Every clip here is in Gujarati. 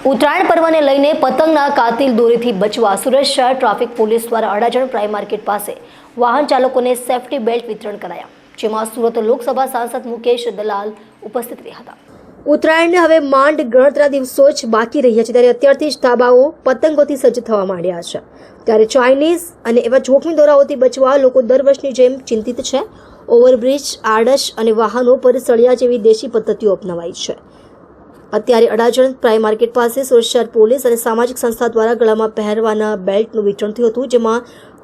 ઉત્તરાયણ પર્વને લઈને પતંગના કાતિલ દોરીથી બચવા સુરત શહેર ટ્રાફિક પોલીસ દ્વારા અડાજણ પ્રાઇમ માર્કેટ પાસે વાહન ચાલકોને સેફટી બેલ્ટ વિતરણ કરાયા, જેમાં સુરત લોકસભા સાંસદ મુકેશ દલાલ ઉપસ્થિત રહ્યા હતા। ઉત્તરાયણને હવે માંડ ગણતરા દિવસો જ બાકી રહ્યા છે, ત્યારે અત્યારથી જ ધાબાઓ પતંગોથી સજ્જ થવા માંડ્યા છે। ત્યારે ચાઇનીઝ અને એવા જોખમી દોરાઓથી બચવા લોકો દર વર્ષની જેમ ચિંતિત છે। ઓવરબ્રિજ, આડશ અને વાહનો પર સળિયા જેવી દેશી પદ્ધતિઓ અપનાવાઈ છે। અત્યારે અડાજણ પ્રાઇમ માર્કેટ પાસે સુરત શહેર પોલીસ અને સામાજિક સંસ્થા દ્વારા ગળામાં પહેરવાના બેલ્ટનું વિતરણ થયું હતું, જેમાં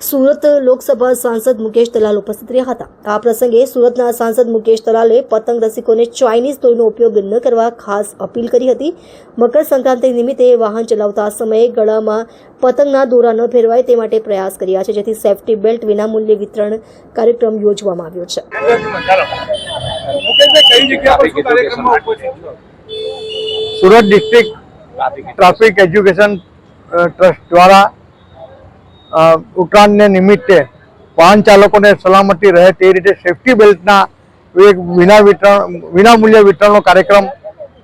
સુરત લોકસભા સાંસદ મુકેશ દલાલ ઉપસ્થિત રહ્યા હતા। આ પ્રસંગે સુરતના સાંસદ મુકેશ દલાલે પતંગ રસિકોને ચાઇનીઝ દોરીનો ઉપયોગ ન કરવા ખાસ અપીલ કરી હતી। મકર સંક્રાંતિ નિમિત્તે વાહન ચલાવતા સમયે ગળામાં પતંગના દોરા ન ફેરવાય તે માટે પ્રયાસ કર્યા છે, જેથી સેફટી બેલ્ટ વિનામૂલ્યે વિતરણ કાર્યક્રમ યોજવામાં આવ્યો છે। Surat district traffic education trust દ્વારા ઉત્તરાયણને નિમિત્તે વાહન ચાલકોને સલામતી રહે તે રીતે સેફટી બેલ્ટના એક વિનામૂલ્ય વિતરણનો કાર્યક્રમ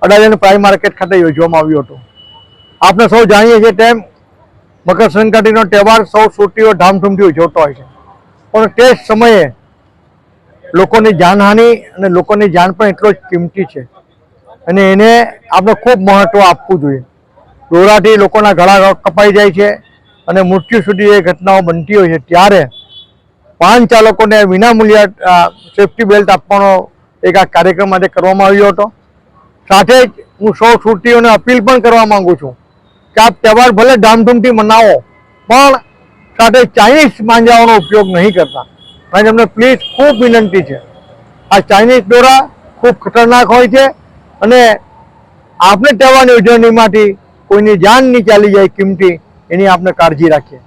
અડાજણ પ્રાઇમ માર્કેટ ખાતે યોજવામાં આવ્યો હતો। આપણે સૌ જાણીએ છીએ તેમ મકર સંક્રાંતિનો તહેવાર સૌ સુરતીઓ ધામધૂમથી ઉજવતો હોય છે, પણ તે જ સમયે લોકોની જાનહાનિ અને લોકોની જાન પણ એટલો જ કિંમતી છે અને એને આપણે ખૂબ મહત્વ આપવું જોઈએ। દોરાથી લોકોના ગળા કપાઈ જાય છે અને મૃત્યુ સુધી એ ઘટનાઓ બનતી હોય છે, ત્યારે વાહન ચાલકોને વિનામૂલ્ય સેફટી બેલ્ટ આપવાનો એક આ કાર્યક્રમ માટે કરવામાં આવ્યો હતો। સાથે જ હું સૌ સુરતીઓને અપીલ પણ કરવા માંગુ છું કે આ તહેવાર ભલે ધામધૂમથી મનાવો, પણ સાથે ચાઇનીઝ માંજાઓનો ઉપયોગ નહીં કરતા। અને તમને પ્લીઝ ખૂબ વિનંતી છે, આ ચાઇનીઝ દોરા ખૂબ ખતરનાક હોય છે અને આપણે તહેવારની ઉજવણીમાંથી કોઈની જાન નહીં ચાલી જાય કિંમતી, એની આપણે કાળજી રાખીએ।